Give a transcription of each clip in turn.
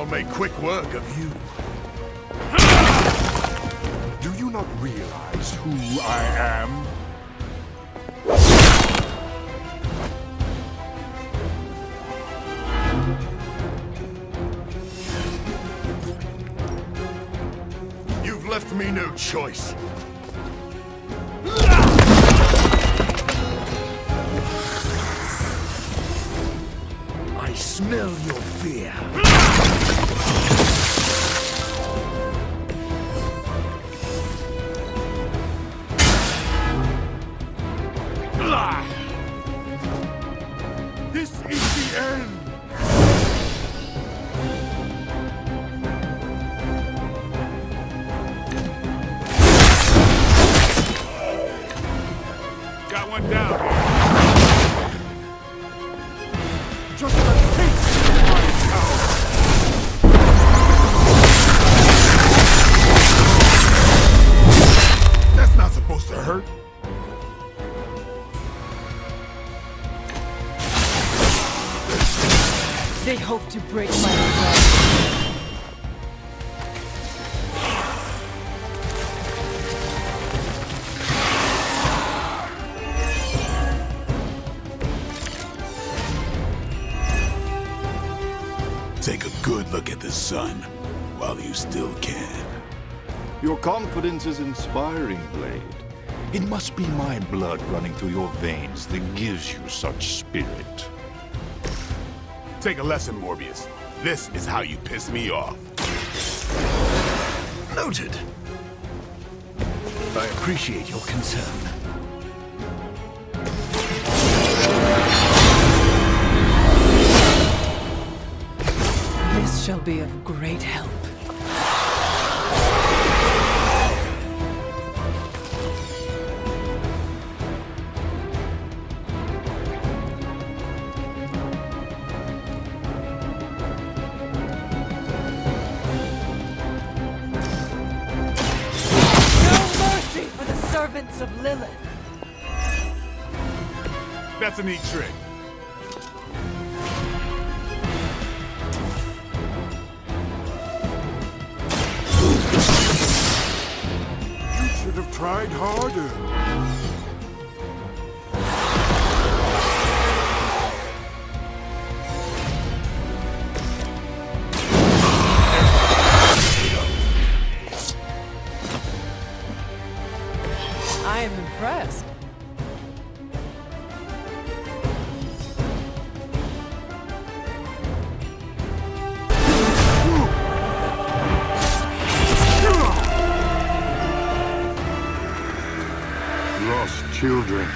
make quick work of you. Do you not realize who I am? You've left me no choice. I smell your fear. This is the end! Got one down here. Just a taste of my power! That's not supposed to hurt. They hope to break my resolve. Take a good look at the sun while you still can. Your confidence is inspiring, Blade. It must be my blood running through your veins that gives you such spirit. Take a lesson, Morbius. This is how you piss me off. Noted. I appreciate your concern. This shall be of great help. Servants of Lilith. That's a neat trick. You should have tried harder. I am impressed. Lost children,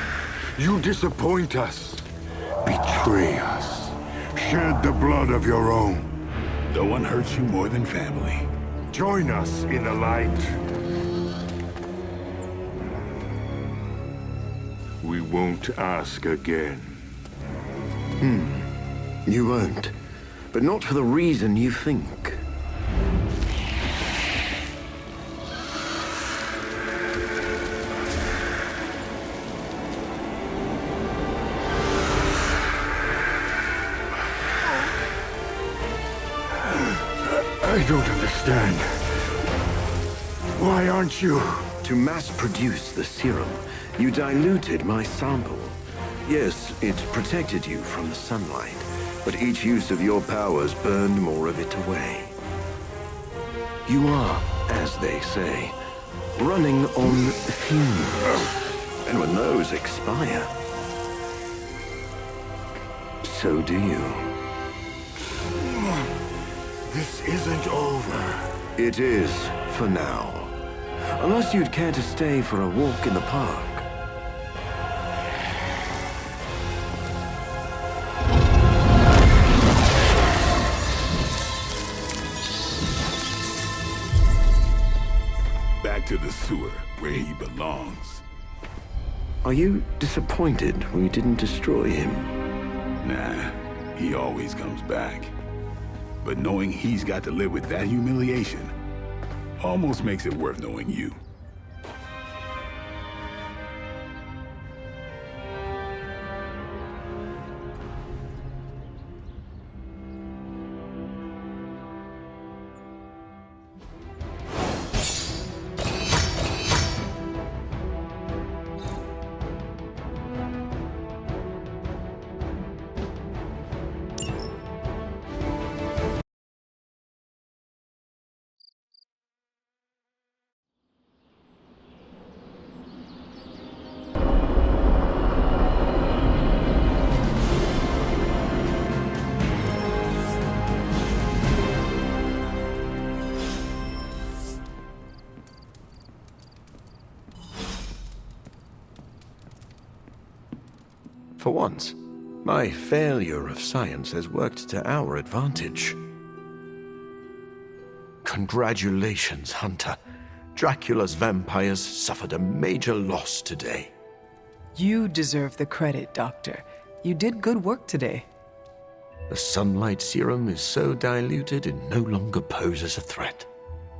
you disappoint us, betray us, shed the blood of your own. No one hurts you more than family. Join us in the light. We won't ask again. You won't. But not for the reason you think. I don't understand. Why aren't you? To mass-produce the serum, you diluted my sample. Yes, it protected you from the sunlight, but each use of your powers burned more of it away. You are, as they say, running on fumes. And when those expire, so do you. This isn't over. It is, for now. Unless you'd care to stay for a walk in the park. Back to the sewer, where he belongs. Are you disappointed we didn't destroy him? Nah, he always comes back. But knowing he's got to live with that humiliation almost makes it worth knowing you. For once, my failure of science has worked to our advantage. Congratulations, Hunter. Dracula's vampires suffered a major loss today. You deserve the credit, Doctor. You did good work today. The sunlight serum is so diluted it no longer poses a threat.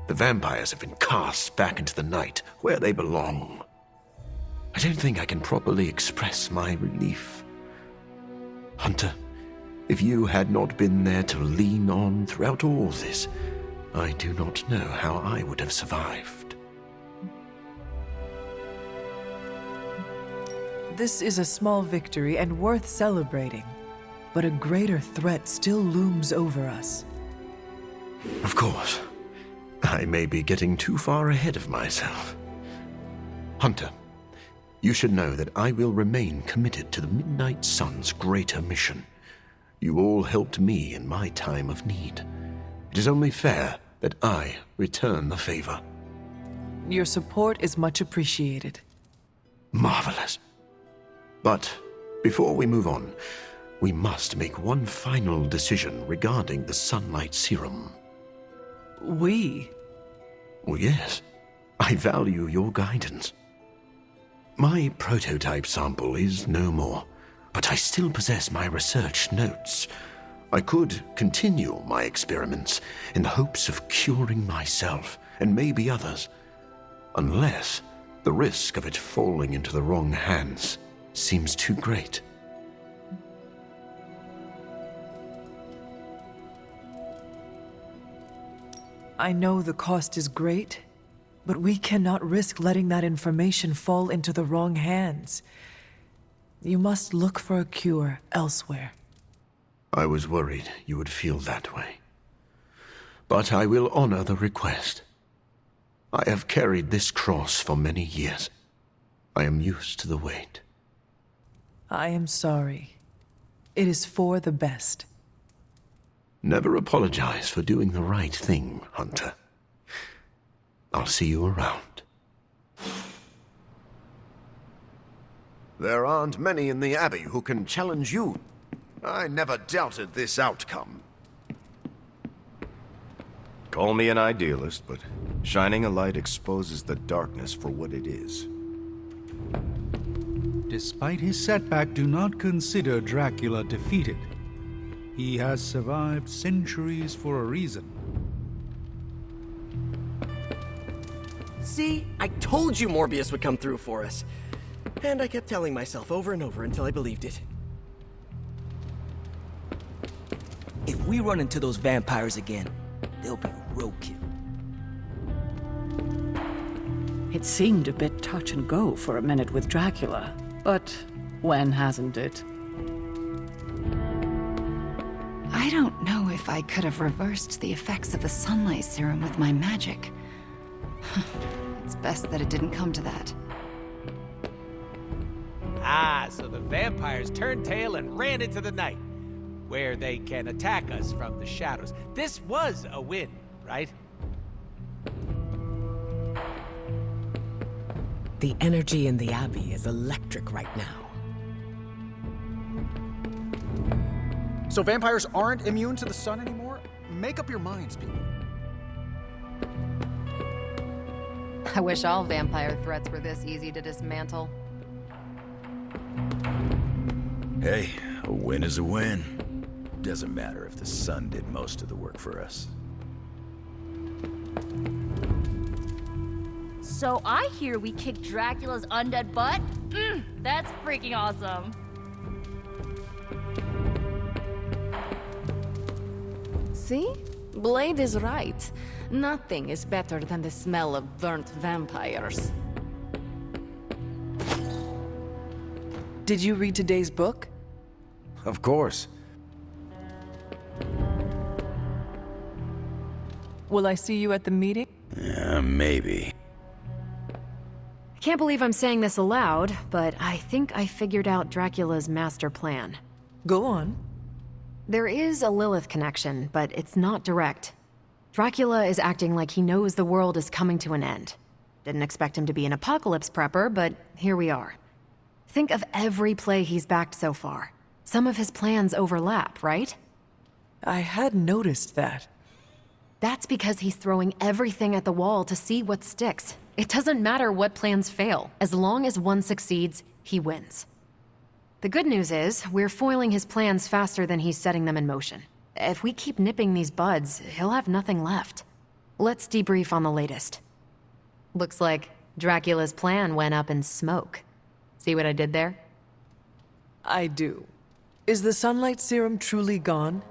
The vampires have been cast back into the night, where they belong. I don't think I can properly express my relief. Hunter, if you had not been there to lean on throughout all this, I do not know how I would have survived. This is a small victory and worth celebrating, but a greater threat still looms over us. Of course, I may be getting too far ahead of myself. Hunter, you should know that I will remain committed to the Midnight Sun's greater mission. You all helped me in my time of need. It is only fair that I return the favor. Your support is much appreciated. Marvelous. But before we move on, we must make one final decision regarding the Sunlight Serum. We? Well, yes. I value your guidance. My prototype sample is no more, but I still possess my research notes. I could continue my experiments in the hopes of curing myself and maybe others, unless the risk of it falling into the wrong hands seems too great. I know the cost is great, but we cannot risk letting that information fall into the wrong hands. You must look for a cure elsewhere. I was worried you would feel that way. But I will honor the request. I have carried this cross for many years. I am used to the weight. I am sorry. It is for the best. Never apologize for doing the right thing, Hunter. I'll see you around. There aren't many in the Abbey who can challenge you. I never doubted this outcome. Call me an idealist, but shining a light exposes the darkness for what it is. Despite his setback, do not consider Dracula defeated. He has survived centuries for a reason. See? I told you Morbius would come through for us. And I kept telling myself over and over until I believed it. If we run into those vampires again, they'll be roadkill. It seemed a bit touch and go for a minute with Dracula, but when hasn't it? I don't know if I could have reversed the effects of the Sunlight Serum with my magic. It's best that it didn't come to that. Ah, so the vampires turned tail and ran into the night, where they can attack us from the shadows. This was a win, right? The energy in the Abbey is electric right now. So vampires aren't immune to the sun anymore? Make up your minds, people. I wish all vampire threats were this easy to dismantle. Hey, a win is a win. Doesn't matter if the sun did most of the work for us. So I hear we kicked Dracula's undead butt? That's freaking awesome. See? Blade is right. Nothing is better than the smell of burnt vampires. Did you read today's book? Of course. Will I see you at the meeting? Maybe. I can't believe I'm saying this aloud, but I think I figured out Dracula's master plan. Go on. There is a Lilith connection, but it's not direct. Dracula is acting like he knows the world is coming to an end. Didn't expect him to be an apocalypse prepper, but here we are. Think of every play he's backed so far. Some of his plans overlap, right? I had noticed that. That's because he's throwing everything at the wall to see what sticks. It doesn't matter what plans fail. As long as one succeeds, he wins. The good news is, we're foiling his plans faster than he's setting them in motion. If we keep nipping these buds, he'll have nothing left. Let's debrief on the latest. Looks like Dracula's plan went up in smoke. See what I did there? I do. Is the sunlight serum truly gone?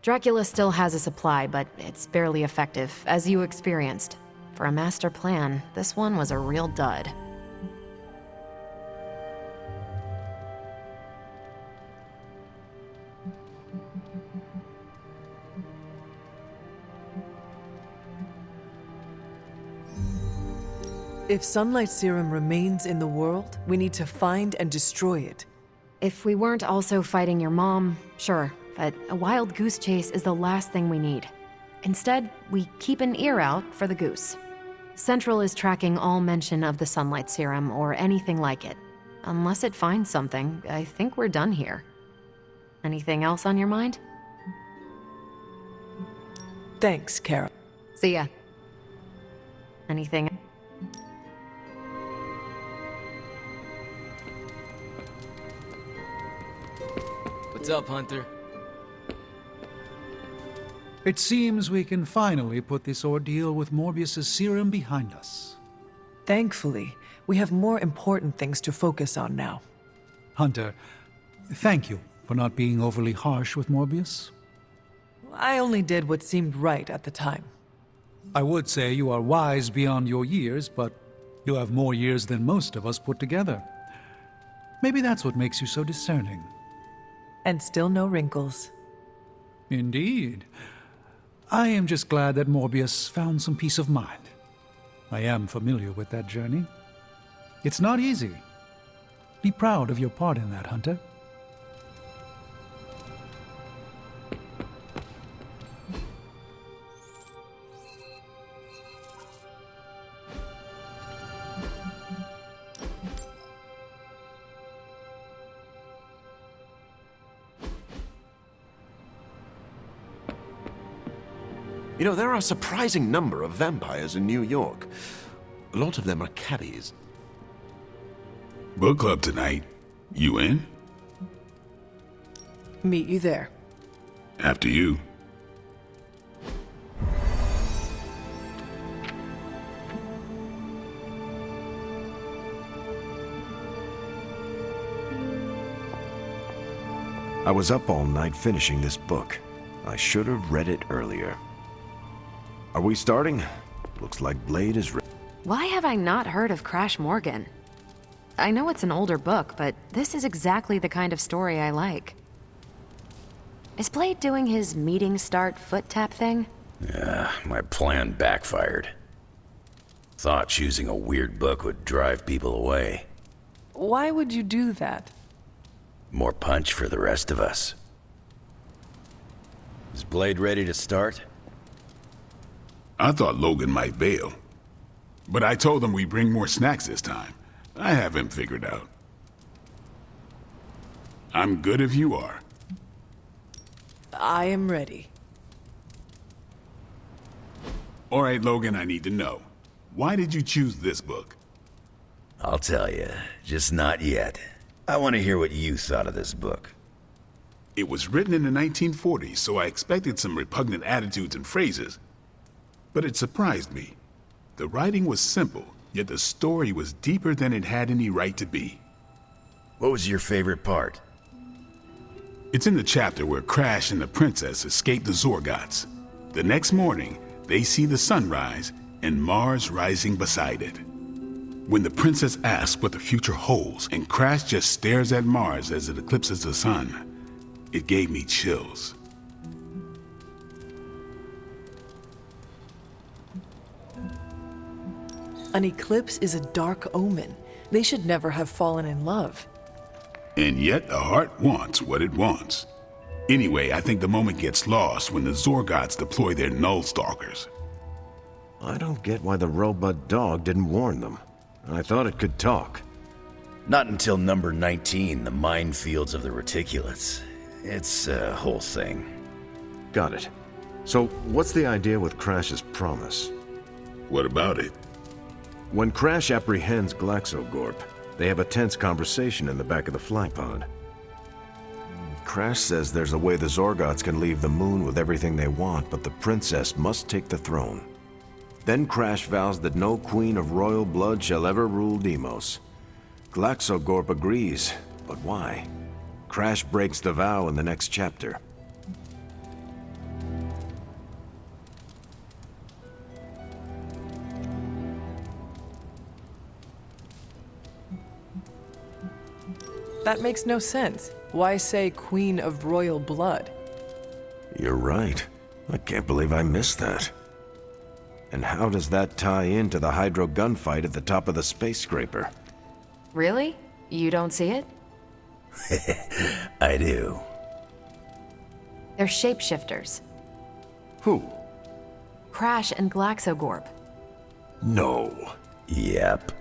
Dracula still has a supply, but it's barely effective, as you experienced. For a master plan, this one was a real dud. If sunlight serum remains in the world, we need to find and destroy it. If we weren't also fighting your mom, sure, but a wild goose chase is the last thing we need. Instead, we keep an ear out for the goose. Central is tracking all mention of the sunlight serum or anything like it. Unless it finds something, I think we're done here. Anything else on your mind? Thanks, Carol. See ya. Anything? What's up, Hunter? It seems we can finally put this ordeal with Morbius's serum behind us. Thankfully, we have more important things to focus on now. Hunter, thank you for not being overly harsh with Morbius. I only did what seemed right at the time. I would say you are wise beyond your years, but you have more years than most of us put together. Maybe that's what makes you so discerning. And still no wrinkles. Indeed. I am just glad that Morbius found some peace of mind. I am familiar with that journey. It's not easy. Be proud of your part in that, Hunter. You know, there are a surprising number of vampires in New York. A lot of them are cabbies. Book club tonight. You in? Meet you there. After you. I was up all night finishing this book. I should have read it earlier. Are we starting? Looks like Blade is ready. Why have I not heard of Crash Morgan? I know it's an older book, but this is exactly the kind of story I like. Is Blade doing his meeting start foot tap thing? Yeah, my plan backfired. Thought choosing a weird book would drive people away. Why would you do that? More punch for the rest of us. Is Blade ready to start? I thought Logan might bail. But I told him we bring more snacks this time. I have him figured out. I'm good if you are. I am ready. All right, Logan, I need to know. Why did you choose this book? I'll tell you, just not yet. I want to hear what you thought of this book. It was written in the 1940s, so I expected some repugnant attitudes and phrases. But it surprised me. The writing was simple, yet the story was deeper than it had any right to be. What was your favorite part? It's in the chapter where Crash and the princess escape the Zorgots. The next morning, they see the sun rise and Mars rising beside it. When the princess asks what the future holds and Crash just stares at Mars as it eclipses the sun, it gave me chills. An eclipse is a dark omen. They should never have fallen in love. And yet the heart wants what it wants. Anyway, I think the moment gets lost when the Zorgots deploy their Null Stalkers. I don't get why the robot dog didn't warn them. I thought it could talk. Not until number 19, the minefields of the reticulates. It's a whole thing. Got it. So, what's the idea with Crash's promise? What about it? When Crash apprehends Glaxogorp, they have a tense conversation in the back of the flypod. Crash says there's a way the Zorgots can leave the moon with everything they want, but the princess must take the throne. Then Crash vows that no queen of royal blood shall ever rule Deimos. Glaxogorp agrees, but why? Crash breaks the vow in the next chapter. That makes no sense. Why say Queen of Royal Blood? You're right. I can't believe I missed that. And how does that tie into the Hydro gunfight at the top of the space scraper? Really? You don't see it? I do. They're shapeshifters. Who? Crash and Glaxogorp. No. Yep.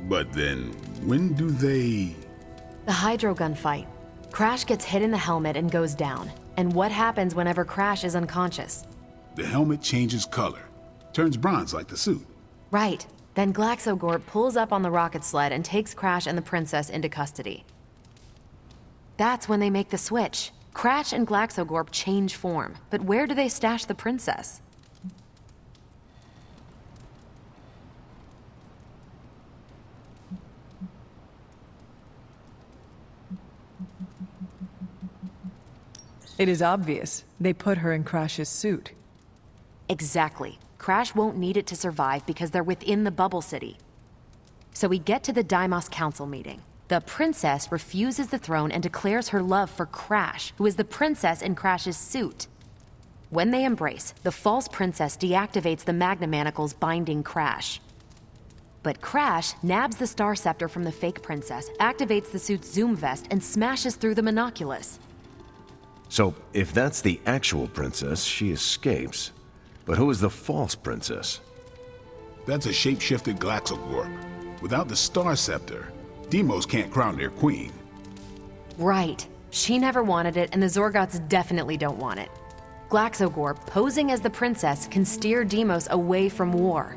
But then, when do they... The Hydro gunfight. Crash gets hit in the helmet and goes down. And what happens whenever Crash is unconscious? The helmet changes color. Turns bronze like the suit. Right. Then Glaxogorp pulls up on the rocket sled and takes Crash and the princess into custody. That's when they make the switch. Crash and Glaxogorp change form. But where do they stash the princess? It is obvious. They put her in Crash's suit. Exactly. Crash won't need it to survive because they're within the Bubble City. So we get to the Deimos Council meeting. The princess refuses the throne and declares her love for Crash, who is the princess in Crash's suit. When they embrace, the false princess deactivates the Magna Manacles binding Crash. But Crash nabs the Star Scepter from the fake princess, activates the suit's Zoom Vest, and smashes through the Monoculus. So, if that's the actual princess, she escapes. But who is the false princess? That's a shape-shifted Glaxogorp. Without the Star Scepter, Deimos can't crown their queen. Right. She never wanted it, and the Zorgots definitely don't want it. Glaxogorp, posing as the princess, can steer Deimos away from war.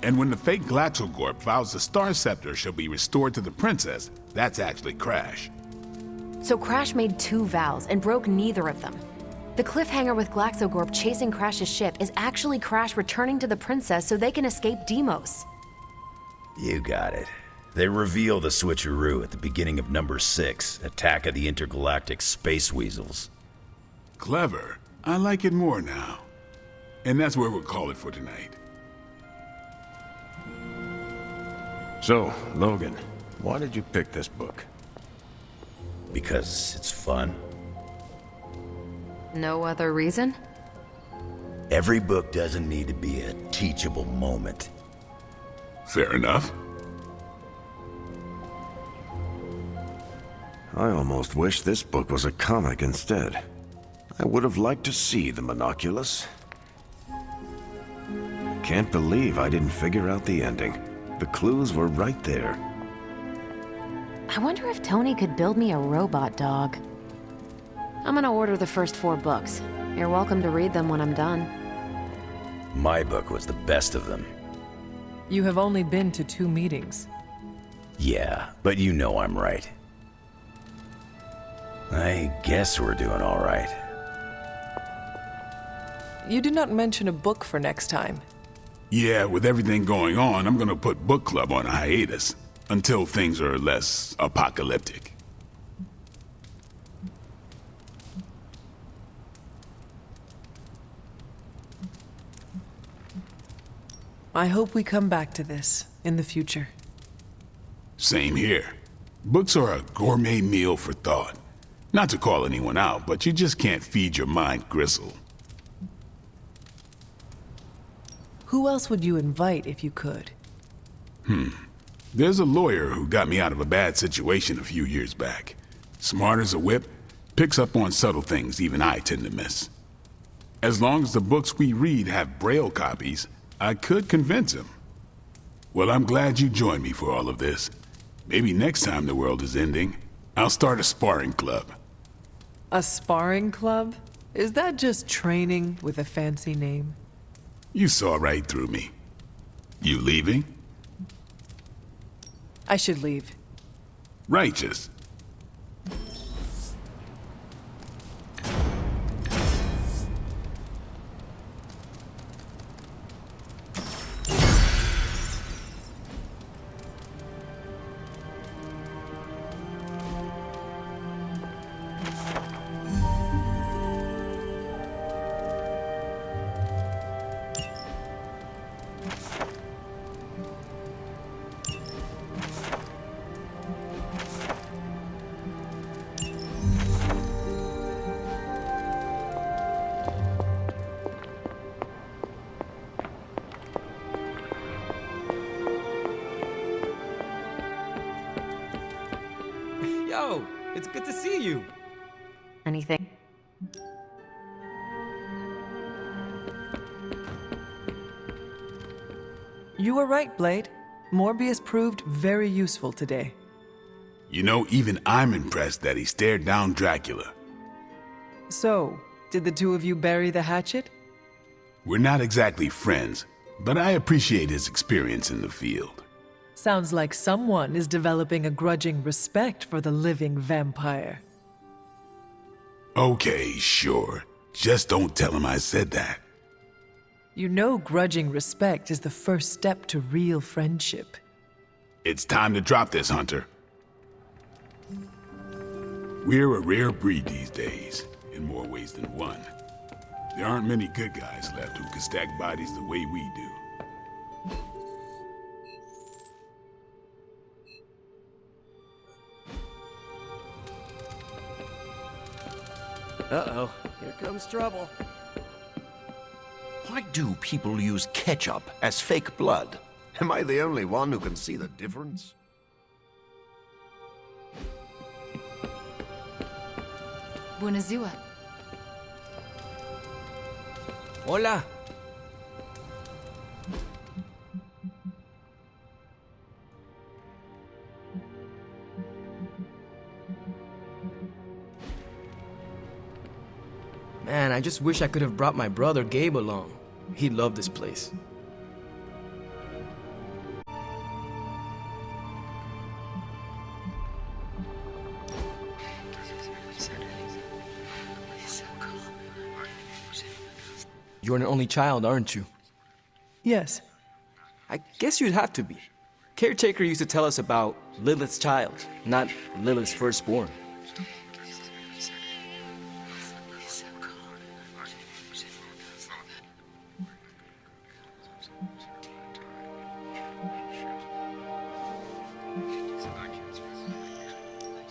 And when the fake Glaxogorp vows the Star Scepter shall be restored to the princess, that's actually Crash. So Crash made 2 vows and broke neither of them. The cliffhanger with Glaxogorp chasing Crash's ship is actually Crash returning to the princess so they can escape Deimos. You got it. They reveal the switcheroo at the beginning of number 6, Attack of the Intergalactic Space Weasels. Clever. I like it more now. And that's where we'll call it for tonight. So, Logan, why did you pick this book? Because it's fun. No other reason? Every book doesn't need to be a teachable moment. Fair enough. I almost wish this book was a comic instead. I would have liked to see the Monoculus. Can't believe I didn't figure out the ending. The clues were right there. I wonder if Tony could build me a robot dog. I'm gonna order the first 4 books. You're welcome to read them when I'm done. My book was the best of them. You have only been to 2 meetings. Yeah, but you know I'm right. I guess we're doing all right. You did not mention a book for next time. Yeah, with everything going on, I'm gonna put book club on a hiatus. Until things are less apocalyptic. I hope we come back to this in the future. Same here. Books are a gourmet meal for thought. Not to call anyone out, but you just can't feed your mind gristle. Who else would you invite if you could? There's a lawyer who got me out of a bad situation a few years back. Smart as a whip, picks up on subtle things even I tend to miss. As long as the books we read have Braille copies, I could convince him. Well, I'm glad you joined me for all of this. Maybe next time the world is ending, I'll start a sparring club. A sparring club? Is that just training with a fancy name? You saw right through me. You leaving? I should leave. Righteous. Yo, it's good to see you. Anything? You were right, Blade. Morbius proved very useful today. You know, even I'm impressed that he stared down Dracula. So, did the two of you bury the hatchet? We're not exactly friends, but I appreciate his experience in the field. Sounds like someone is developing a grudging respect for the living vampire. Okay, sure. Just don't tell him I said that. You know grudging respect is the first step to real friendship. It's time to drop this, Hunter. We're a rare breed these days, in more ways than one. There aren't many good guys left who can stack bodies the way we do. Uh-oh, here comes trouble. Why do people use ketchup as fake blood? Am I the only one who can see the difference? Buonazua. Hola. Man, I just wish I could have brought my brother Gabe along. He'd love this place. You're an only child, aren't you? Yes. I guess you'd have to be. Caretaker used to tell us about Lilith's child, not Lilith's firstborn.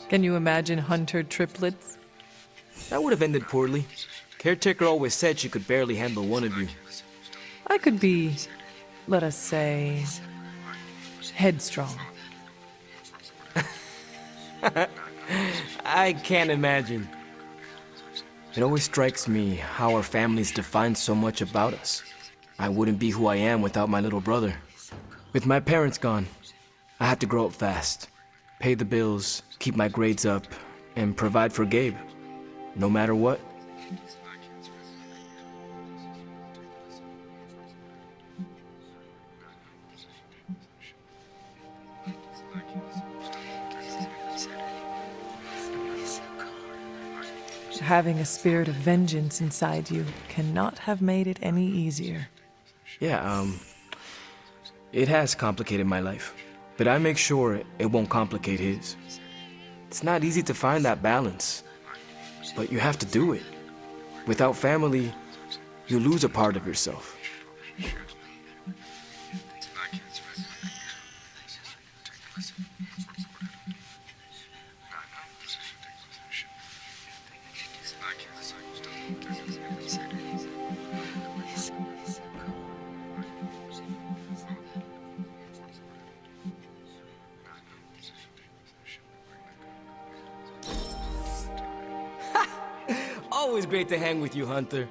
Can you imagine Hunter triplets? That would have ended poorly. Caretaker always said she could barely handle one of you. I could be, let us say, headstrong. I can't imagine. It always strikes me how our families define so much about us. I wouldn't be who I am without my little brother. With my parents gone, I had to grow up fast, pay the bills, keep my grades up, and provide for Gabe, no matter what. Having a spirit of vengeance inside you cannot have made it any easier. Yeah, it has complicated my life, but I make sure it won't complicate his. It's not easy to find that balance, but you have to do it. Without family, you lose a part of yourself. Always great to hang with you, Hunter.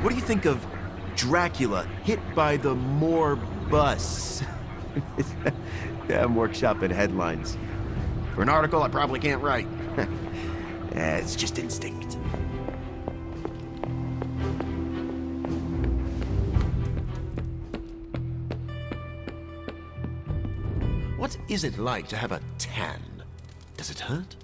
What do you think of Dracula hit by the Morbus? Yeah, I'm workshopping headlines. For an article I probably can't write. It's just instinct. What is it like to have a tan? Does it hurt?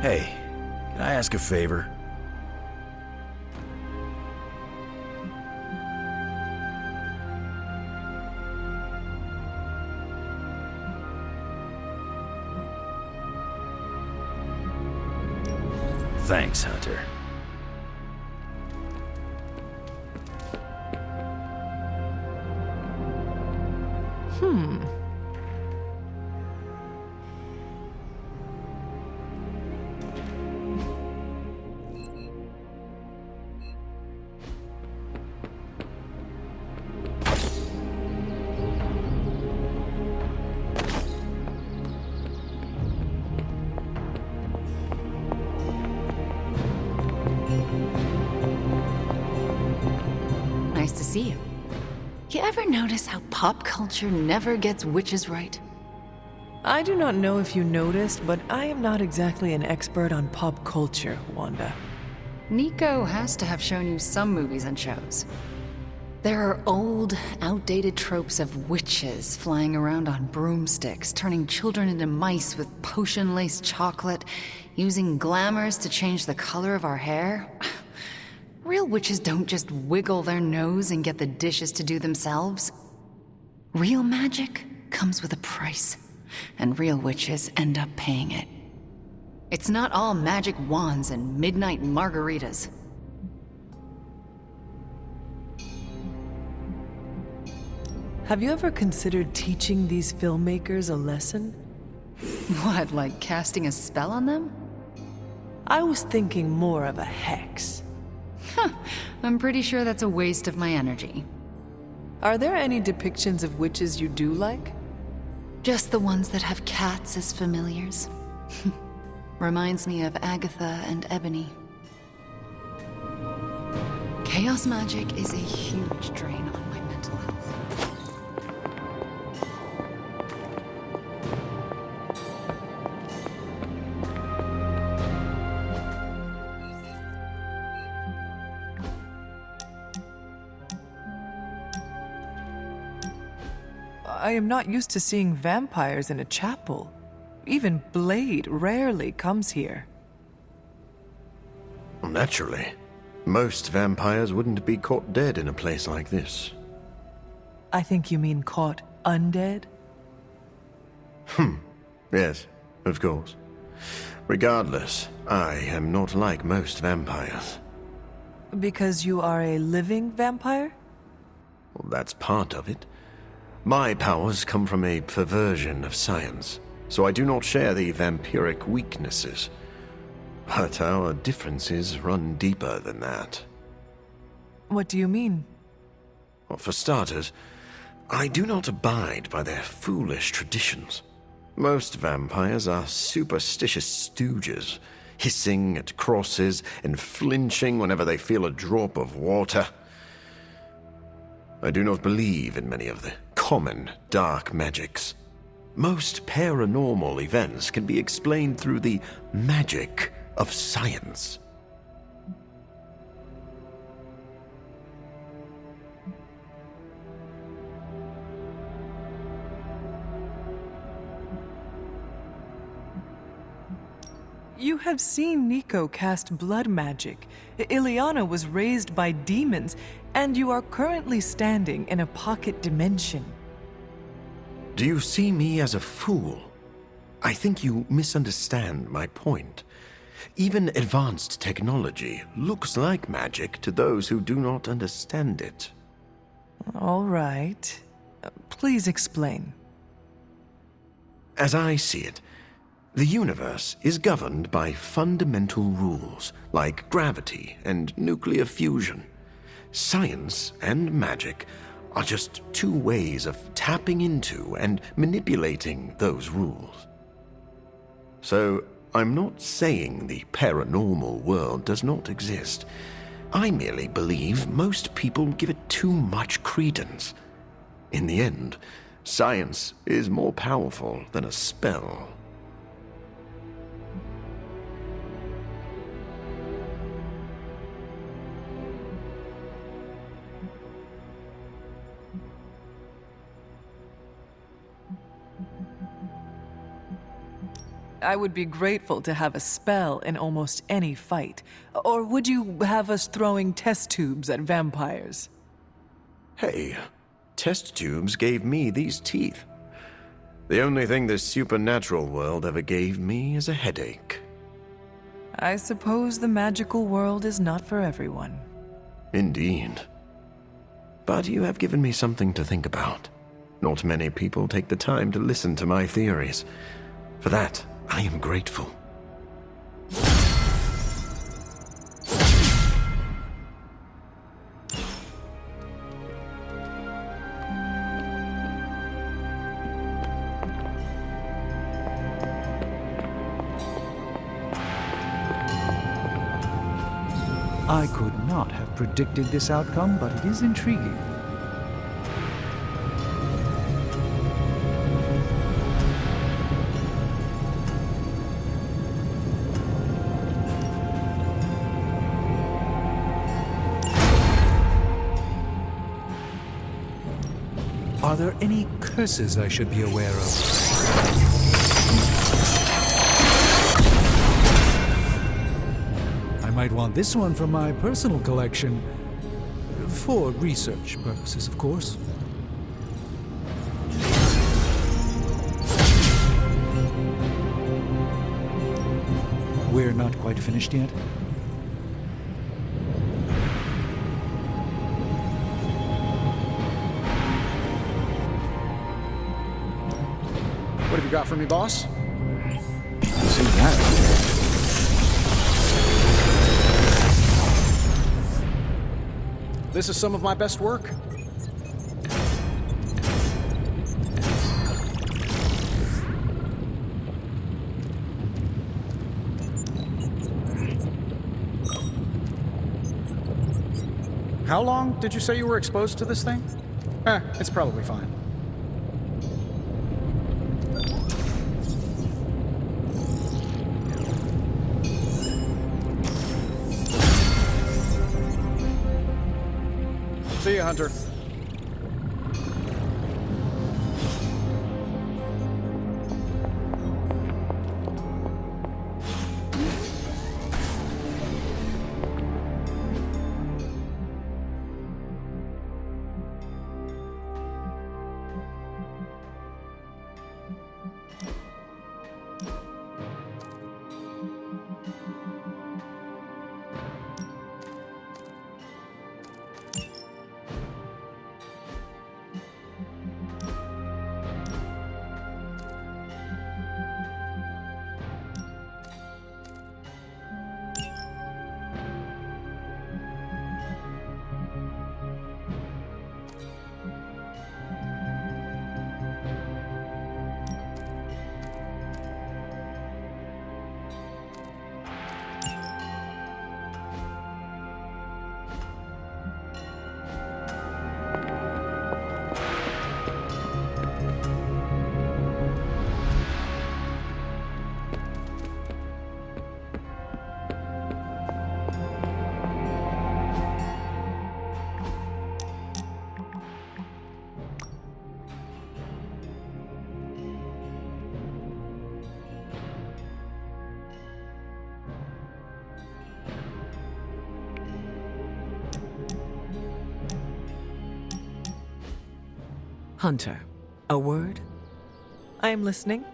Hey, can I ask a favor? Thanks, Hunter. Nice to see you. You ever notice how pop culture never gets witches right? I do not know if you noticed, but I am not exactly an expert on pop culture, Wanda. Nico has to have shown you some movies and shows. There are old, outdated tropes of witches flying around on broomsticks, turning children into mice with potion-laced chocolate, using glamours to change the color of our hair. Real witches don't just wiggle their nose and get the dishes to do themselves. Real magic comes with a price, and real witches end up paying it. It's not all magic wands and midnight margaritas. Have you ever considered teaching these filmmakers a lesson? What, like casting a spell on them? I was thinking more of a hex. I'm pretty sure that's a waste of my energy. Are there any depictions of witches you do like? Just the ones that have cats as familiars. Reminds me of Agatha and Ebony. Chaos magic is a huge drain on my mental health. I am not used to seeing vampires in a chapel. Even Blade rarely comes here. Naturally. Most vampires wouldn't be caught dead in a place like this. I think you mean caught undead? Yes, of course. Regardless, I am not like most vampires. Because you are a living vampire? Well, that's part of it. My powers come from a perversion of science, so I do not share the vampiric weaknesses. But our differences run deeper than that. What do you mean? Well, for starters, I do not abide by their foolish traditions. Most vampires are superstitious stooges, hissing at crosses and flinching whenever they feel a drop of water. I do not believe in many of the common dark magics. Most paranormal events can be explained through the magic of science. You have seen Nico cast blood magic. Ileana was raised by demons, and you are currently standing in a pocket dimension. Do you see me as a fool? I think you misunderstand my point. Even advanced technology looks like magic to those who do not understand it. All right. Please explain. As I see it, the universe is governed by fundamental rules like gravity and nuclear fusion. Science and magic are just two ways of tapping into and manipulating those rules. So, I'm not saying the paranormal world does not exist. I merely believe most people give it too much credence. In the end, science is more powerful than a spell. I would be grateful to have a spell in almost any fight. Or would you have us throwing test tubes at vampires? Hey, test tubes gave me these teeth. The only thing this supernatural world ever gave me is a headache. I suppose the magical world is not for everyone. Indeed. But you have given me something to think about. Not many people take the time to listen to my theories. For that, I am grateful. I could not have predicted this outcome, but it is intriguing. Are there any curses I should be aware of? I might want this one from my personal collection. For research purposes, of course. We're not quite finished yet. What have you got for me, boss? See that? This is some of my best work. How long did you say you were exposed to this thing? It's probably fine. See you, Hunter. Hunter, a word? I am listening.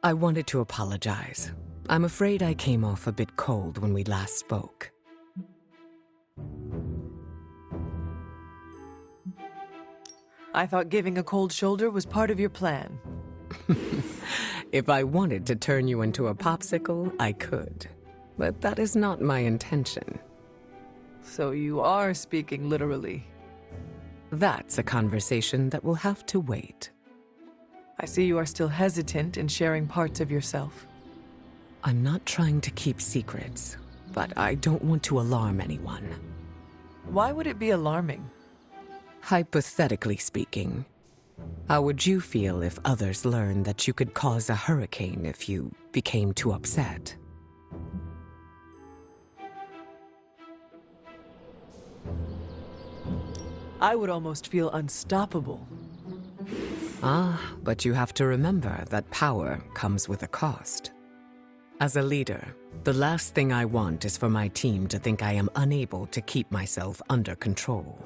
I wanted to apologize. I'm afraid I came off a bit cold when we last spoke. I thought giving a cold shoulder was part of your plan. If I wanted to turn you into a popsicle, I could. But that is not my intention. So you are speaking literally. That's a conversation that will have to wait. I see you are still hesitant in sharing parts of yourself. I'm not trying to keep secrets, but I don't want to alarm anyone. Why would it be alarming? Hypothetically speaking, how would you feel if others learned that you could cause a hurricane if you became too upset? I would almost feel unstoppable. Ah, but you have to remember that power comes with a cost. As a leader, the last thing I want is for my team to think I am unable to keep myself under control.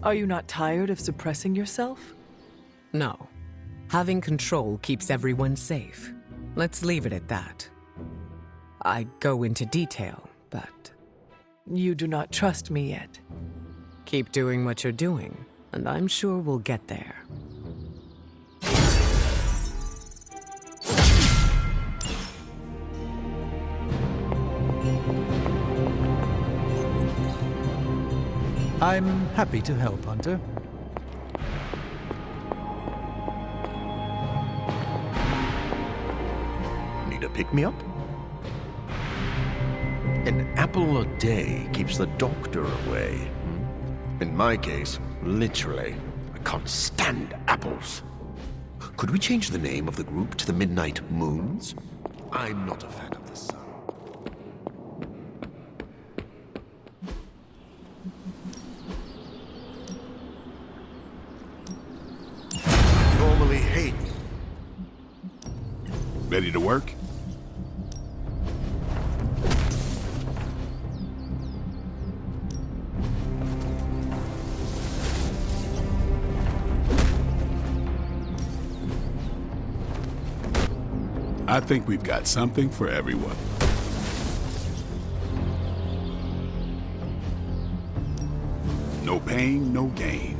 Are you not tired of suppressing yourself? No. Having control keeps everyone safe. Let's leave it at that. I go into detail, but... You do not trust me yet. Keep doing what you're doing, and I'm sure we'll get there. I'm happy to help, Hunter. Need a pick-me-up? An apple a day keeps the doctor away. In my case, literally, I can't stand apples. Could we change the name of the group to the Midnight Moons? I'm not a fan of the sun. Normally hate. Ready to work? I think we've got something for everyone. No pain, no gain.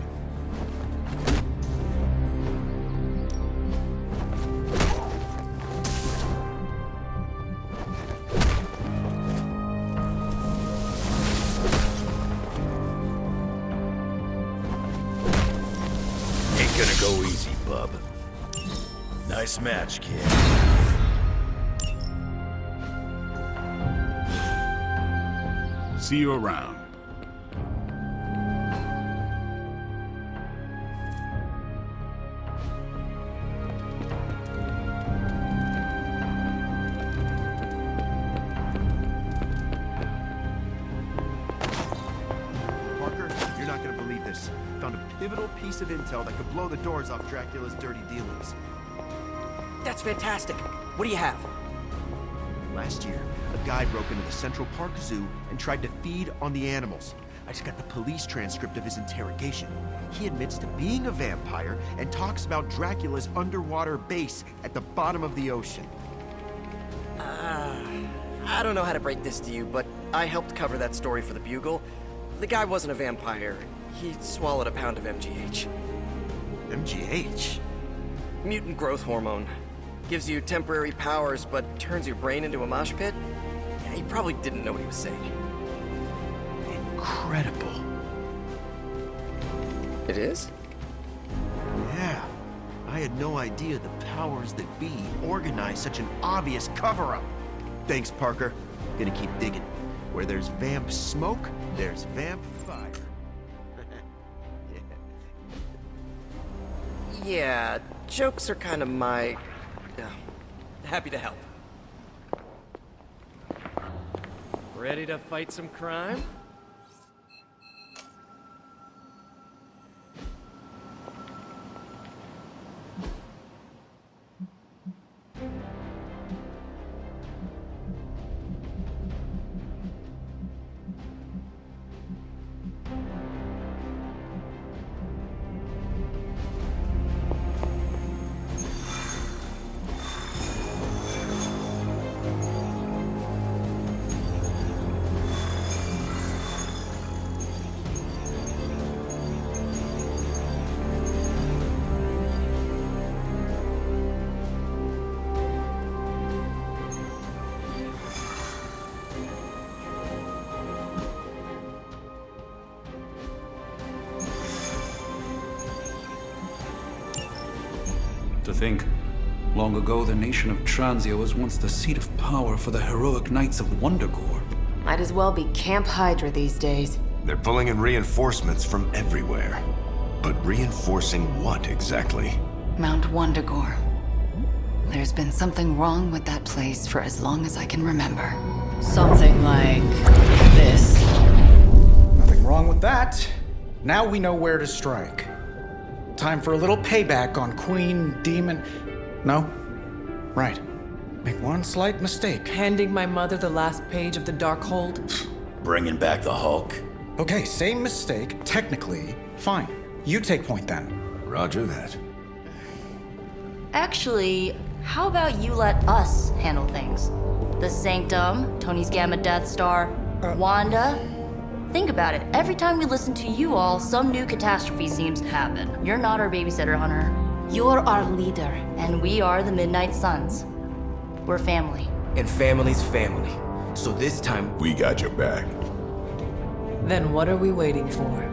Ain't gonna go easy, bub. Nice match, kid. See you around. Parker, you're not gonna believe this. Found a pivotal piece of intel that could blow the doors off Dracula's dirty dealings. That's fantastic. What do you have? Last year, a guy broke into the Central Park Zoo and tried to feed on the animals. I just got the police transcript of his interrogation. He admits to being a vampire and talks about Dracula's underwater base at the bottom of the ocean. I don't know how to break this to you, but I helped cover that story for the Bugle. The guy wasn't a vampire. He swallowed a pound of MGH. MGH? Mutant growth hormone. Gives you temporary powers, but turns your brain into a mosh pit? Yeah, he probably didn't know what he was saying. Incredible. It is? Yeah. I had no idea the powers that be organized such an obvious cover-up. Thanks, Parker. Gonna keep digging. Where there's vamp smoke, there's vamp fire. Yeah, jokes are kind of my... happy to help. Ready to fight some crime? think? Long ago, the nation of Transia was once the seat of power for the heroic knights of Wundagore. Might as well be Camp Hydra these days. They're pulling in reinforcements from everywhere. But reinforcing what exactly? Mount Wundagore. There's been something wrong with that place for as long as I can remember. Something like this. Nothing wrong with that. Now we know where to strike. Time for a little payback on Queen Demon. No? Right. Make one slight mistake. Handing my mother the last page of the Darkhold? Bringing back the Hulk. Okay, same mistake. Technically, fine. You take point then. Roger that. Actually, how about you let us handle things? The Sanctum, Tony's Gamma Death Star, Wanda. Think about it. Every time we listen to you all, some new catastrophe seems to happen. You're not our babysitter, Hunter. You're our leader. And we are the Midnight Suns. We're family. And family's family. So this time, We got your back. Then what are we waiting for?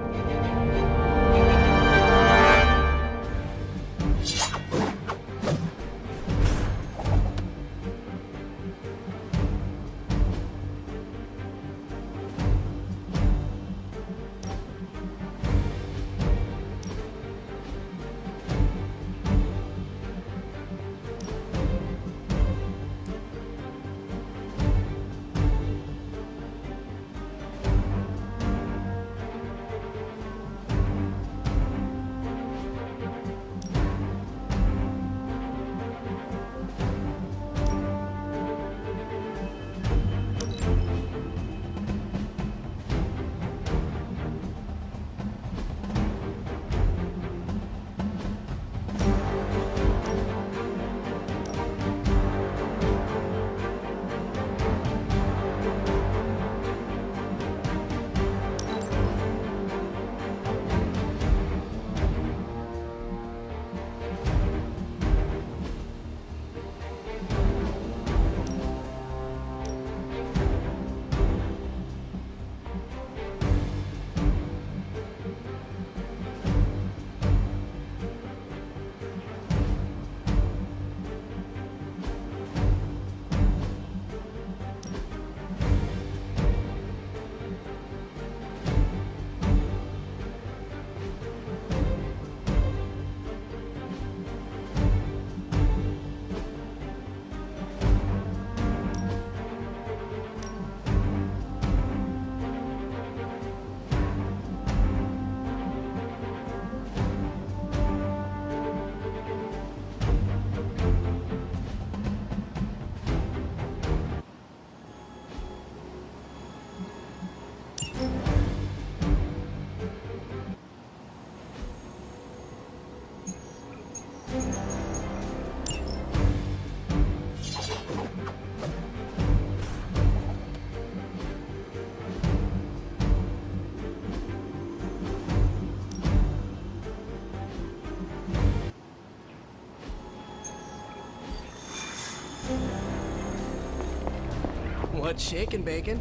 What's shaking, Bacon?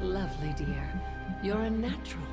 Lovely, dear. You're a natural.